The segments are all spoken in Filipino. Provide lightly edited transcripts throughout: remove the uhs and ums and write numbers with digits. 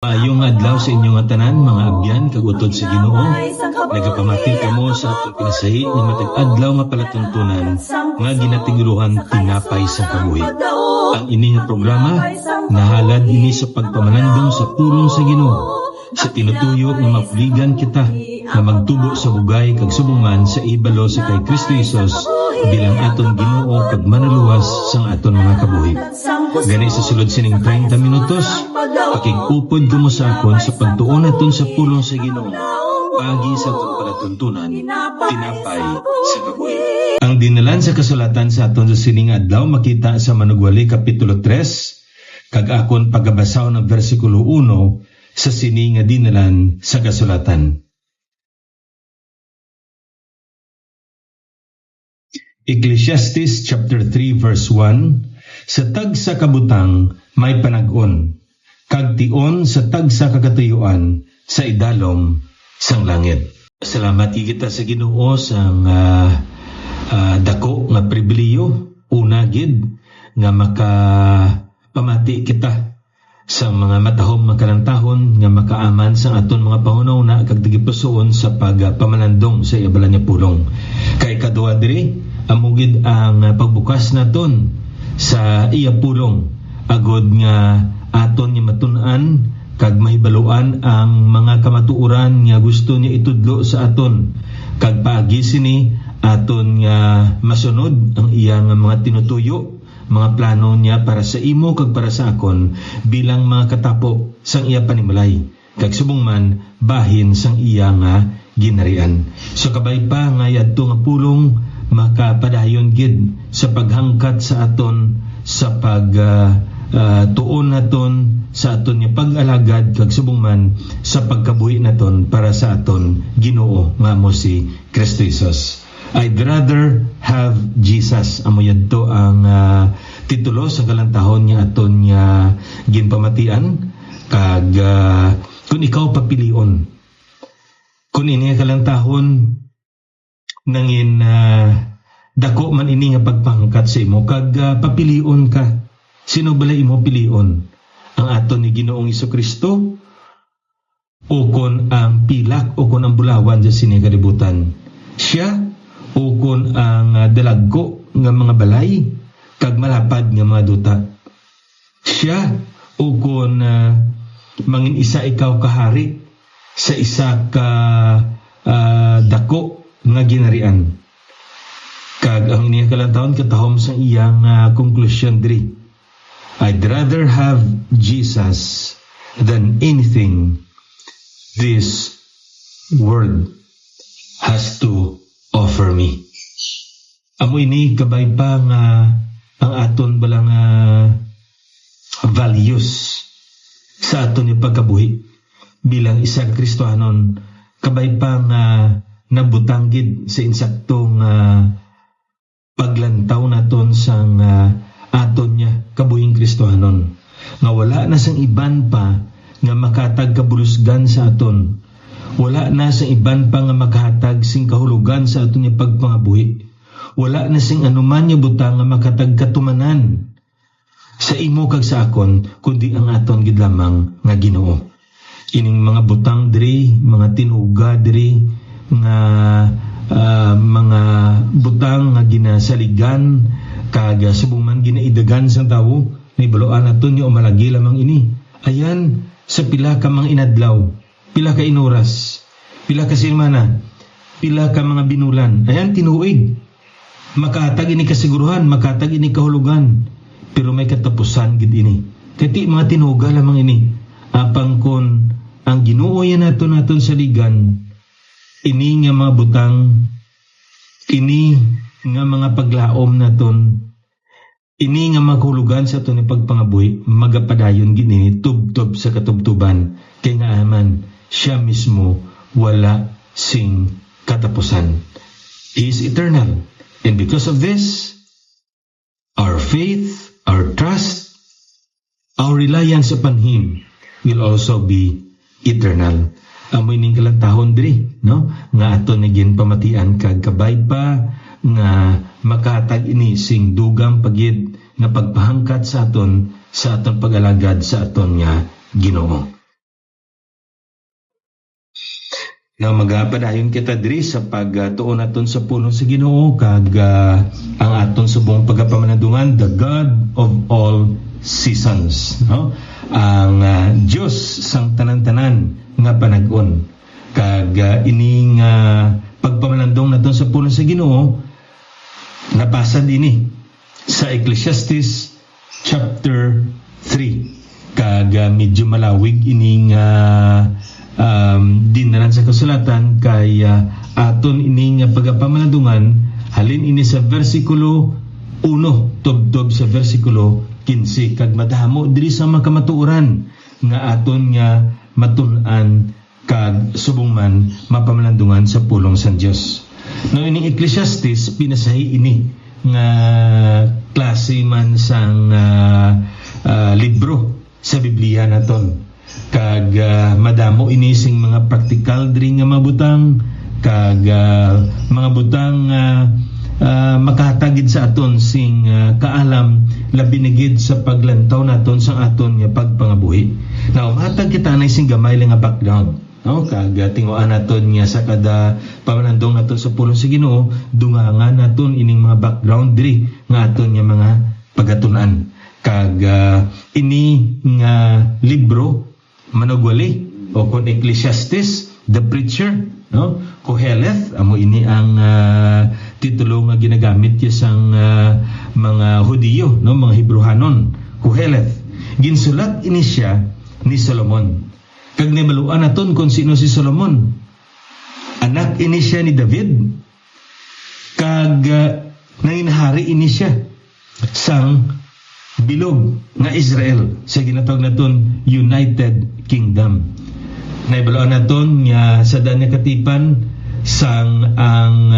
Maayong adlaw sa inyong nga tanan, mga abyan, kagutod sa Ginoo. Nagapamati kamo sa atong pinasahi nga matag adlaw nga palatuntunan nga ginatiguluhan tinapay sa kabuhi. Ang ini nga programa nahalad ini sa pagpamanandong sa pulong sa Ginoo, sa tinutuyo nga mapuligan kita na magtubo sa bugay kag subungan sa ibalo sa kay Kristo Jesus bilang aton Ginoo kag manuluwas sang aton mga kabuhi. Gani sa sulod sining 30 minutos, pakigupod kamo sa akon sa pagtuon naton sa pulong sa Ginoo pagi sa atong palatuntunan tinapay sa kabuhi. Ang dinalan sa kasulatan sa aton sa sining adlaw makita sa Manugwali kapitulo 3 kag akon pagabasaw ng bersikulo 1 sa sining nga dinalan sa kasulatan. Ecclesiastes chapter 3 verse 1, sa tagsa kabutang may panag-on, kag tion sa tagsa kakatuyuan sa idalom sang langit. Salamat kita sa Ginoo sang dako nga pribiliyo, una gid nga makapamati kita sa mga matahom makalantahon nga makaaman sa aton mga panghunahuna kag digipusoon sa pagpamalandong sa iabala niya pulong. Kay kadua diri amugid ang pagbukas naton sa iya pulong agod nga aton nga matun-an kag mahibaluan ang mga kamatuoran nga gusto niya itudlo sa aton kag paagi sini aton nga masunod ang iya nga mga tinutuyo, mga plano niya para sa imo kag para sa akon bilang mga katapo sang iya panimalay kag subong man bahin sang iya nga ginarian. So kabay pa nga yadto nga pulong makapadayon gid sa paghangkat sa aton sa tuon naton sa aton nga pag-alagad kag subong man sa pagkabuhi naton para sa aton Ginoo nga mo si Kristo Jesus. I'd rather have Jesus. Amo yadto ang titulo sa kalantahon nga aton nga ginpamatian kag kung ikaw papilion kung ini kalantahon nangin dako man ini nga pagpangkat sa imo kag papilion ka. Sino bala imo pilion? Ang aton ni Ginoong Jesucristo o kon ang pilak o kon ang bulawan sa sini kalibutan? Siya o kon ang dalagko nga mga balay kag malapad nga mga duta? Siya o kon mangin isa ikaw kahari sa isa ka dako nga ginarian? Kag ang iniya kalantahon katahom sa iyang conclusion diri. I'd rather have Jesus than anything this world has to offer me. Amo ini kabay pa nga ang aton balang values sa aton yung pagkabuhi bilang isa ka Kristohanon, kabay pa nga nabutanggid sa insaktong paglantaw naton sang aton niya kabuhing Kristohanon nga wala na sang iban pa nga makatag kabulusgan sa aton, wala na sang iban pa nga maghatag sing kahulugan sa aton niya pagpangabuhi, wala na sing anuman niya butang nga makatag katumanan sa imo kag sa akon kundi ang aton gid lamang nga Ginoo. Ining mga butang diri, mga tinuga diri nga mga butang nga ginasaligan kag subong man ginaidagan sang tawo, may baloan naton yung umalagi lamang ini. Ayan, sa pila ka mga inadlaw, pila ka inoras, pila ka semana, pila ka mga binulan. Ayan, tinuig. Makatag ini kasiguruhan, makatag ini kahulugan. Pero may katapusan gid ini. Kati mga tinuga lamang ini. Apang kon ang Ginoo yan naton sa ligan, ini nga mga butang, ini nga mga paglaom naton, ini nga makahulugan sa aton pagpangabuhi, magapadayon gini tubtob sa katubtuban kay nga aman siya mismo wala sing katapusan. He is eternal, and because of this, our faith, our trust, our reliance upon Him will also be eternal. Amoy ning kalantahon diri, no? Nga aton naging pamatian kag kabay pa nga makatag ini sing dugang pagid nga pagpahangkat sa aton pag-alagad sa aton nga Ginoo. Na magapadayon kita diri sa pagtuon naton sa pulong sa Ginoo kag ang aton subong pagapamanadungan, the God of all seasons, no? Ang Dios sang tanan-tanan nga panag-on. Kag ining pagpamalandong naton sa pulong sa Ginoo napasa dinhi sa Ecclesiastes chapter 3. Kag medyo malawig ining dinaran sa kasulatan kay aton ining pagapamanadungan halin ini sa versikulo 1 tubtob sa versikulo 15 kag madamo diri sa makamatuoran nga aton nga matun-an kag subong man mapamanadungan sa pulong sa Dios. No ining Ecclesiastes pinasahi ini nga klase man sang libro sa Biblia naton. Kag madamo ini sing mga practical diri nga mabutang kag mga butang makahatagid sa aton sing kaalam labi na gid sa paglantaw naton sa aton nga pagpangabuhi. Now matag kita na sing gamay lang nga background, no? Kag tinguan naton nga sa kada pamanandong naton sa pulong sa Ginoo dungangan naton ining mga background diri nga aton nga mga pagatun-an. Kag ini nga libro manugwali o kung Ecclesiastes, the preacher, no? Koheleth, amo ini ang titulo nga ginagamit sang mga Hudiyo, no? Mga Hebrehanon, Koheleth. Ginsulat ini siya ni Solomon. Kag nibaluan naton kung sino si Solomon. Anak ini siya ni David. Kag nanginahari ini siya sang bilog nga Israel sa ginatawag naton United Kingdom. Naibalaan naton nga sa daan nga katipan sang ang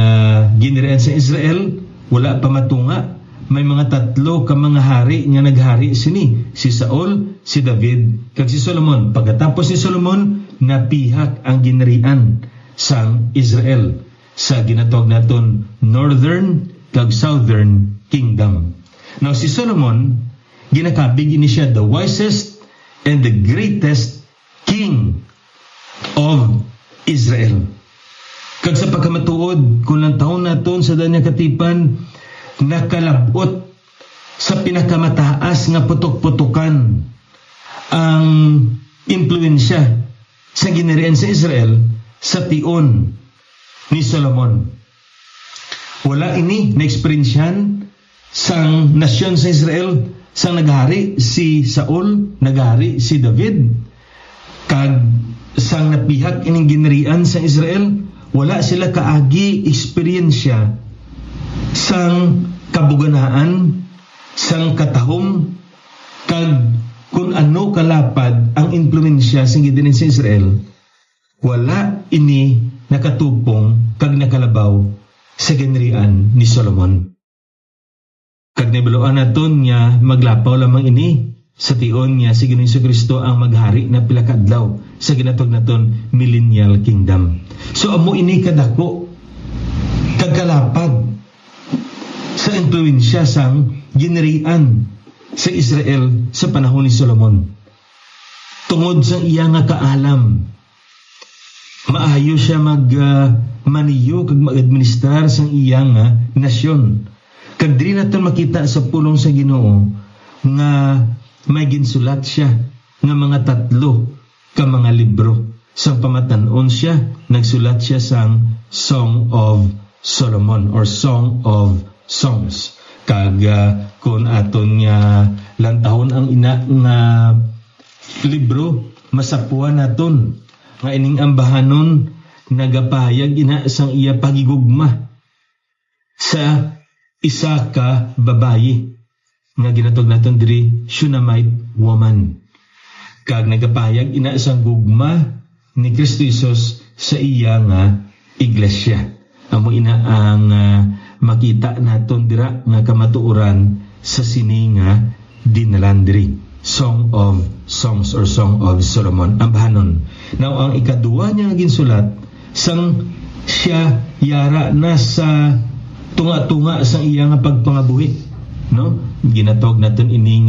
ginirian sa Israel wala pa matunga, may mga tatlo ka mga hari nga naghari sini, si Saul, si David kag si Solomon. Pagkatapos ni Solomon napihak ang ginirian sang Israel sa ginatawag naton Northern kag Southern Kingdom. Now si Solomon ginakabig ini siya the wisest and the greatest king of Israel. Kag sa pagkamatuod kung lang taon naton sa danya katipan nakalabot sa pinakamataas nga putok-putukan ang impluensya sa ginirian sa Israel sa tion ni Solomon. Wala ini na-experiensyan sang nasyon sa Israel sang naghari si Saul, naghari si David, kag sang napihak ining ginirian sa Israel, wala sila kaagi eksperyensya sang kabuganaan, sang katahom, kag kung ano kalapad ang impluensya sa ginirian sa Israel, wala ini nakatupong kag nakalabaw sa ginirian ni Solomon. Kag nibaluan naton nga maglapaw lamang ini sa tion nga si Ginoong Kristo ang maghari na pila ka adlaw sa ginatawag naton millennial kingdom. So amo ini kadako kag kalapad sa impluwensya sang ginirian sa Israel sa panahon ni Solomon. Tungod sa iya nga kaalam, maayo siya maniyo kag mag-administrar sang iya nga nasyon. Kag diri naton makita sa pulong sa Ginoo nga may ginsulat siya nga mga tatlo ka mga libro. Sang pamatan-on siya, nagsulat siya sang Song of Solomon or Song of Songs. Kag kung aton nga lantahon ang ina nga libro, masapuan naton nga ining ambahanon nagapahayag ina sang iya pagigugma sa isa ka babayi nga ginatawag naton diri Shunammite woman. Kag nagapahayag ina sang gugma ni Kristo Jesus sa iya nga iglesia. Amo ina ang makita naton dira nga kamatuoran sa sini nga dinalan diri Song of Songs or Song of Solomon, ambahanon. Now ang ikaduwa niya nga ginsulat sang siya yara na sa tunga-tunga sa iya nga pagpangabuhi, no? Ginatawag natin ini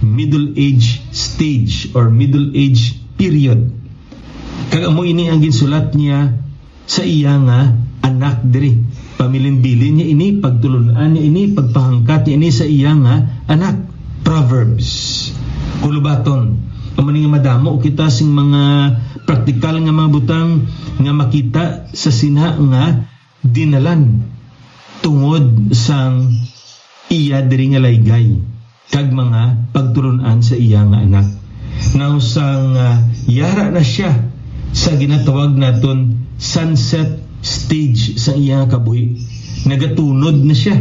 middle age stage or middle age period. Kag amo ini ang ginsulat niya sa iya nga anak diri. Pamilin-bilin niya ini, pagtulunan niya ini, pagpahangkat niya ini sa iya nga anak. Proverbs. Kulubaton. Kamaning madamo kita sing mga praktikal nga mga butang nga makita sa sina nga dinalan tungod sang iya diri nga laygay kag mga pagtulunan sa iya nga anak. Now sang yara na siya sa ginatawag naton sunset stage sa iya nga kabuhi. Nagatunod na siya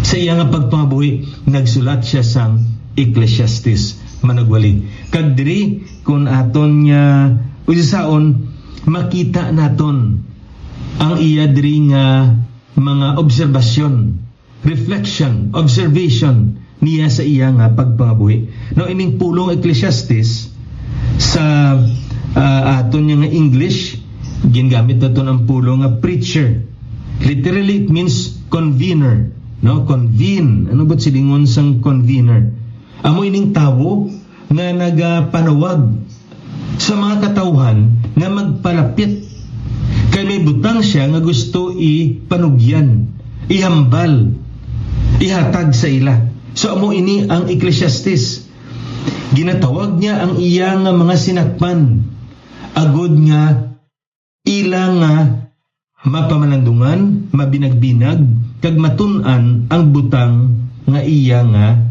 sa iya nga pagpangabuhi. Nagsulat siya sang Ecclesiastes managwali. Kag diri kung aton nya usaon makita naton ang iya diri nga mga obserbasyon, reflection, observation niya sa iya nga pagpangabuhi. No, ining pulong Ecclesiastes sa aton nya nga English gingamit naton ang pulong nga preacher. Literally it means convener, no? Convene. Ano ba silingon sang convener? Amo ining tawo nga nagapanawag sa mga katawhan nga magpalapit kay may butang siya nga gusto ipanugyan, ihambal, ihatag sa ila. So amo ini ang Ecclesiastes. Ginatawag niya ang iya nga mga sinakpan agud nga ila nga mapamanandungan, mabinagbinag kag matun-an ang butang nga iya nga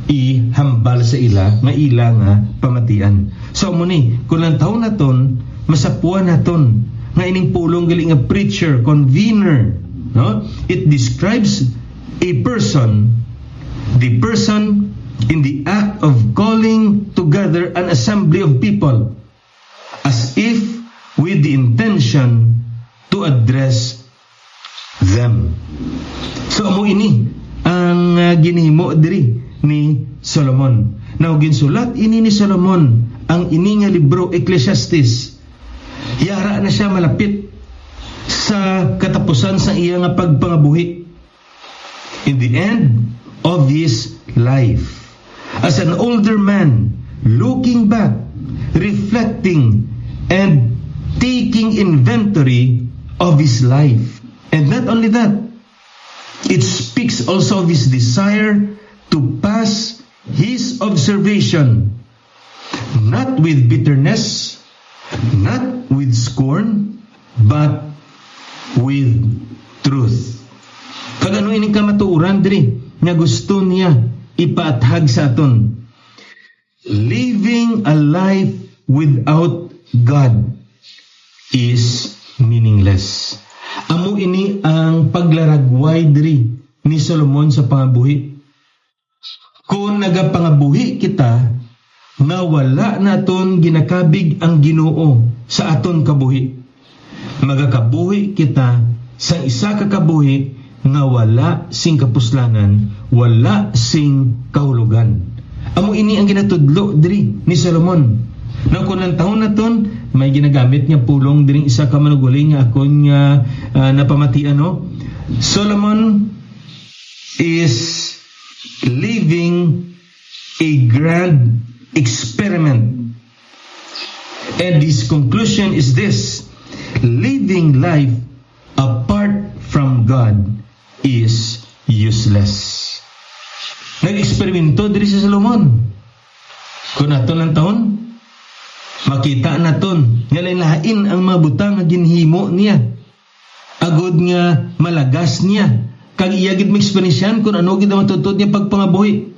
ihambal sa ila nga ila nga pamatian. So amo ni kun ang taon naton masapuan naton nga ining pulong gali nga preacher, convener, no? It describes a person, the person in the act of calling together an assembly of people as if with the intention to address them. So amo ini ang ginhimo diri ni Solomon. Now ginsulat ini ni Solomon ang ini nga libro Ecclesiastes. Yara na siya malapit sa katapusan sa iya nga pagpangabuhi. In the end of his life, as an older man, looking back, reflecting, and taking inventory of his life. And not only that, it speaks also of his desire to pass his observation, not with bitterness, not with scorn, but with truth. Kag ano ining kamatuoran diri nga gusto niya ipaathag sa aton. Living a life without God is meaningless. Amo ini ang paglaragway diri ni Solomon sa pangabuhi. Kung nagapangabuhi kita nga wala naton ginakabig ang Ginoo sa aton kabuhi, magakabuhi kita sa isa ka kabuhi nga wala sing kapuslanan, wala sing kahulugan. Amo ini ang ginatudlo diri ni Solomon. Nang kunang taon naton may ginagamit niya pulong diring isa ka manuguli nga akon nga napamatian, no? Solomon is living a grand experiment. And his conclusion is this: living life apart from God is useless. Nag-eksperimento diri si Solomon. Kung naton ang taon, makita naton nga lain-lain ang mga butang nga ginhimo niya. Agod nga malagas niya. Kag iya gid ma-eksperyensyan kung ano gid ang matutod niya pagpangabuhi.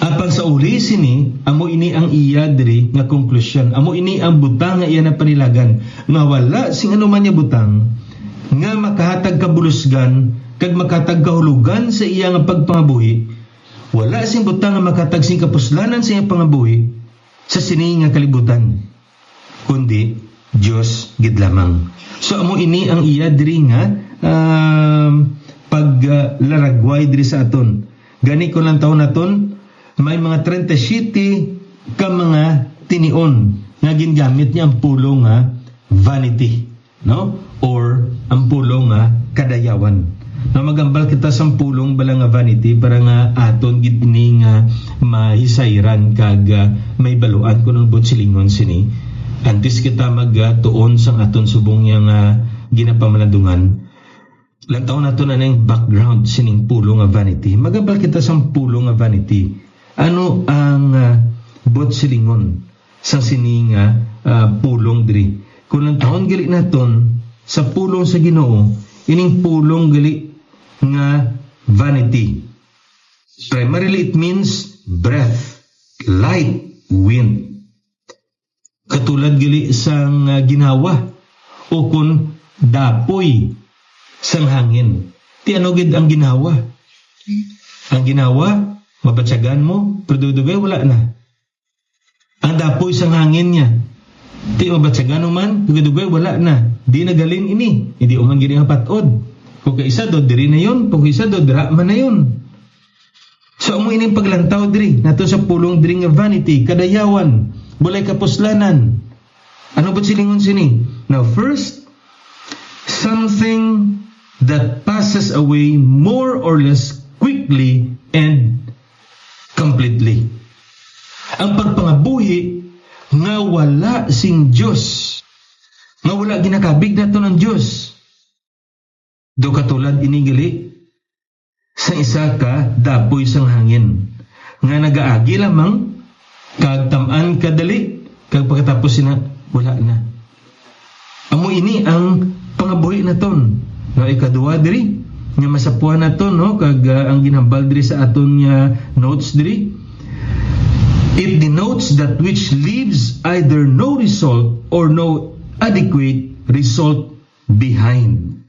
Apan sa uli sini, amo ini ang iya diri nga konklusyon. Amo ini ang butang nga iya na panilagan. Nga wala sing ano man niya butang nga makahatag kabulusgan kag makahatag kahulugan sa iya nga pagpangabuhi. Wala sing butang nga makahatag sing kapuslanan sa iya pangabuhi sa sini nga kalibutan, kundi Dios gid lamang. So amo ini ang iya diri nga paglaragway diri sa aton. Gani ko lang taon naton may mga 37 ka mga tinion nga gingamit niya ang pulong nga vanity, no? Or ang pulong nga kadayawan. Na magambal kita sa pulong bala nga vanity para nga aton gid ini nga mahisayran kag may baluan kun ang butsilingon sini Antes kita magtuon sang aton subong yang ginapamalandungan, lantaw nato na yung background sining pulo nga vanity. Magabal kita sa pulo nga vanity. Ano ang bot silingon sa sining pulong diri? Kung lantaon gali naton sa pulong sa Ginoo, ining pulong gali nga vanity. Primarily it means breath, light, wind. Katulad gali sang ginawa o kun dapoy sang hangin. Ti ano gid ang ginawa? Ang ginawa, mabatsagan mo, pero dugay wala na. Ang dapoy sang hangin niya, ti mabatsagan man, dugay wala na. Di nagalin ini, hindi uman gini ang patod. Kung kaisa do diri na yon, kung isa do dira man na yon. So amo ining paglantaw diri nato sa pulong diri nga vanity, kadayawan, bulay kapuslanan. Ano ba silingon sini? Now first, something that passes away more or less quickly and completely. Ang pagpangabuhi nga wala sing Dios, nga wala ginakabig nato ng Dios. Do katulad inigali sa isa ka dapoy sang hangin nga nagaagi lamang kag tam-an kadali kag pagkatapos sina wala na. Amo ini ang pangabuhi naton. No, ikaduha diri nga masapuan naton no kag ang ginhambal diri sa aton nga notes diri. It denotes that which leaves either no result or no adequate result behind.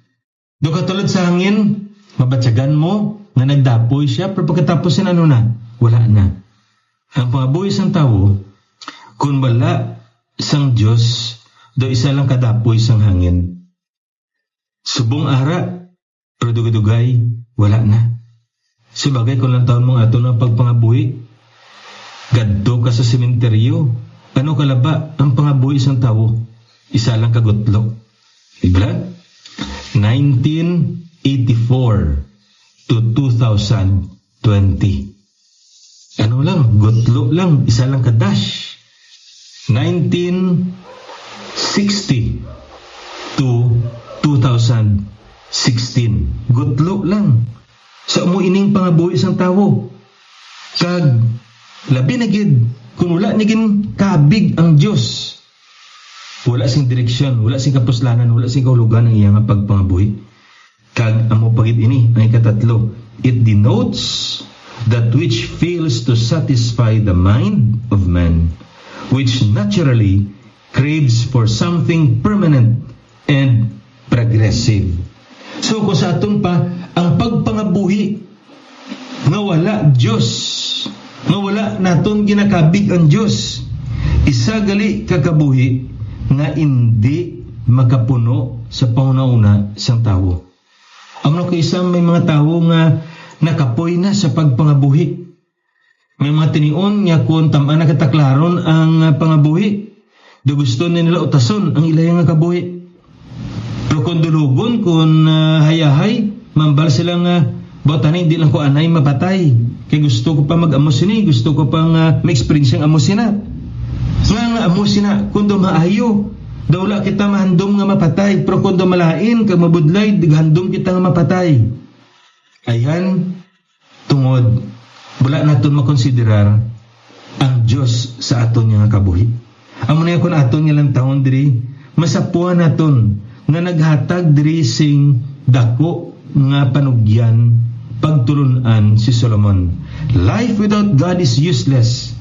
Do katulad sa hangin, mabatsagan mo nga nagdapoy siya pero pagkatapos sin ano na, wala na. Ang pangabuhi sang tawo kung wala sang Dios, do isa lang kadapoy sang hangin. Subong ara, pero dugay-dugay, wala na. Sabagay kung lang taon mong ato ng pagpangabuhi, gadto ka sa sementeryo, ano kalaba ang pangabuhi sang tawo? Isa lang kagutlo. Diba? 1984 to 2020. Ano lang, gutlo lang, isa lang kadash. 1960 to 2016. Gutlo lang. Sa umuining pangabuhi isang tawo. Kag, labi na gid, kung wala naging kabig ang Diyos. Wala sing direksyon, wala sing kapuslanan, wala sing kahulugan ang iyang pagpangabuhi. Kag, amo pagid ini, ang ikatatlo. It denotes that which fails to satisfy the mind of man, which naturally craves for something permanent and progressive. So kung sa aton pa, ang pagpangabuhi nga wala Diyos, nga wala naton ginakabig ang Diyos, isa gali kakabuhi nga hindi makapuno sa pangunauna sang tawo. Amno kay isang may mga tawo nga nakapoy na sa pagpangabuhi. May mga tinion nga kung tamaan na kataklaron ang pangabuhi, do gusto nila utason ang ilayang nga kabuhi. Pero kung dulugon, kung hayahay, mambal sila nga botanin, hindi lang ko anay mapatay. Kaya gusto ko pa mag-amos sini, gusto ko pang ma-experience ang amos sina. Nga amos sina, kung maayo, daw wala kita mahandom nga mapatay. Pero kung malain, kag mabudlay, dighandom kita nga mapatay. Ayan, tungod, wala natin makonsiderar ang Diyos sa aton nga kabuhi. Amo na kung aton nga lang taon diri, masapuan naton nga naghatag diri sing dako nga panugyan pagtulunan si Solomon. Life without God is useless.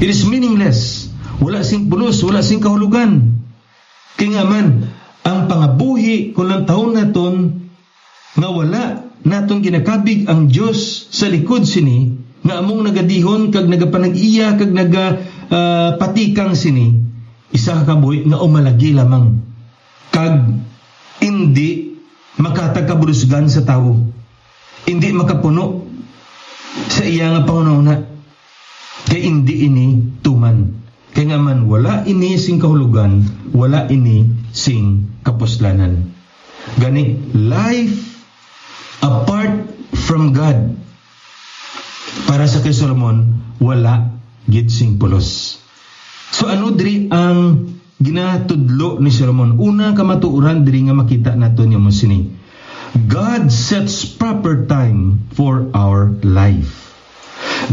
It is meaningless. Wala sing pulos, wala sing kahulugan. Kaya nga man, ang pangabuhi kung lang taon naton nga wala naton ginakabig ang Diyos sa likod sini, nga among nagadihon kag nagapanag-iya kag nagapatikang sini, isa ka kabuhi nga umalagi lamang kag hindi makatagkabulusgan sa tawo, hindi makapuno sa iya nga pangunauna, kay hindi ini tuman. Kaya nga man, wala ini sing kahulugan, wala ini sing kapuslanan. Gani, life apart from God, para sa kay Solomon, wala gid sing pulos. So ano diri ang ginatudlo ni Solomon. Una kamatuoran diri nga makita naton yung sini. God sets proper time for our life.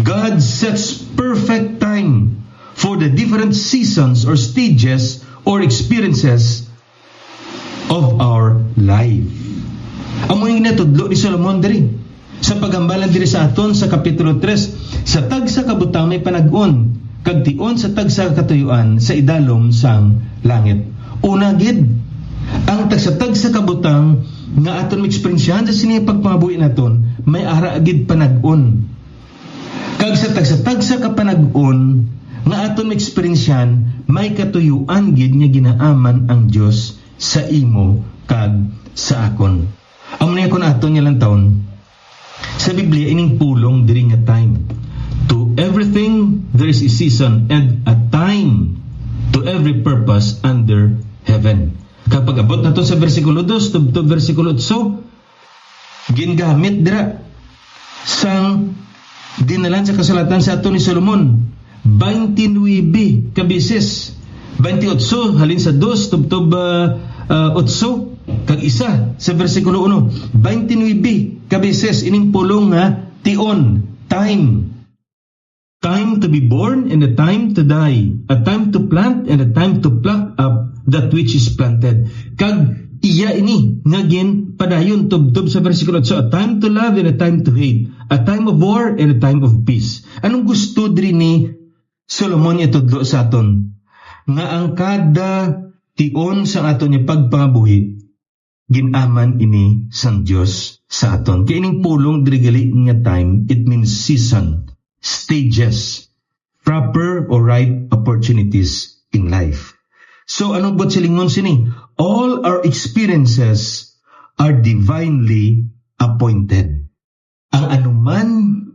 God sets perfect time for the different seasons or stages or experiences of our life. Amo yung ginatudlo ni Solomon diri sa pagambalan diri sa aton sa kapitulo 3, sa tagsa kabutang may panag-on, kag tion sa tagsa katuyuan sa idalom sang langit. Una gid ang tagsa kabutang nga aton maeksperiensyahan sa sini pagpangabuhi naton, may ara gid panag-on. Kag sa tagsa ka panag-on nga aton maeksperiensyahan, may katuyuan gid nga ginaaman ang Dios sa imo kag sa akon. Amo niya kun aton nga lang taon sa Biblia ining pulong diri nga time. To everything there is a season and a time to every purpose under heaven. Kapag abot nato sa versikulo 2 to versikulo 8, gingamit dira sang dinalan sa kasulatan sa aton ni Solomon 29 ka beses. 28 halin sa 2 tub 8 kag isa sa versikulo 1. 29 ka beses ining pulong nga tion, time. Time to be born and a time to die. A time to plant and a time to pluck up that which is planted. Kag iya ini nga gin padayon tub sa versikulo. So a time to love and a time to hate. A time of war and a time of peace. Anong gusto diri ni Solomon itudlo sa aton? Nga ang kada tion sa aton ni pagpangabuhi ginaman ini sang Dios sa aton. Kay ining pulong diri gali nga time, it means season, stages, proper or right opportunities in life. So anong buat silingon sini? All our experiences are divinely appointed. Ang anuman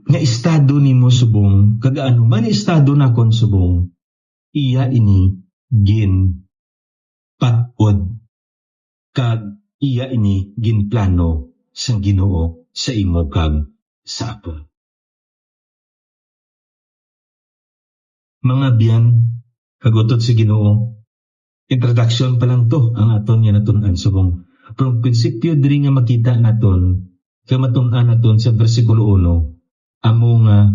nga estado nimo subong, kag anuman nga estado nakon subong, iya ini gin patod kag iya ini ginplano sang Ginoo sa imo kag sa ato. Mga biyan, kagutot si Ginoo, introduction pa lang to ang aton nga natun-an subong. From prinsipyo diri nga makita naton, kamatun-an naton sa bersikulo 1, amo nga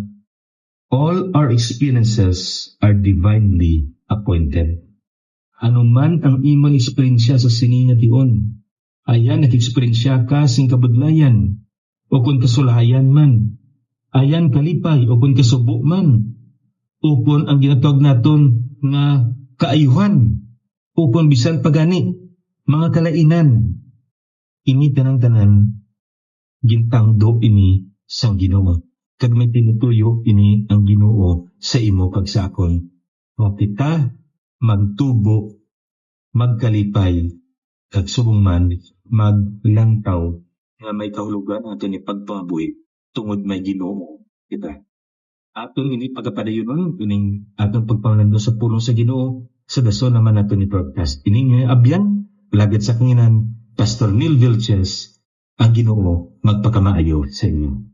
all our experiences are divinely appointed. Anuman ang imong eksperyensya sa sini nga tion, ayan nag-eksperyensya ka sing kabudlayan, o kung kasulayan man, ayan kalipay, o kung kasubo man, o kung ang ginatawag naton nga kaayuhan, o kung bisan pagani, mga kalainan, ini tanang-tanan, gintangdo ini sang Ginoo. Kag may tinutuyo ini ang Ginoo sa imo kag sa akon. O kita magtubo, magkalipay, kag subong man maglangtaw nga may kahulugan aton ni pagpangabuhi tungod may Ginoo kita. Aton ini pagapadayon ining aton pagpanganando sa pulong sa Ginoo sa daso naman naton ni broadcast. Ini nga abyan lagit sa kanginan Pastor Neil Vilches, ang Ginoo magpakamaayo sa inyo.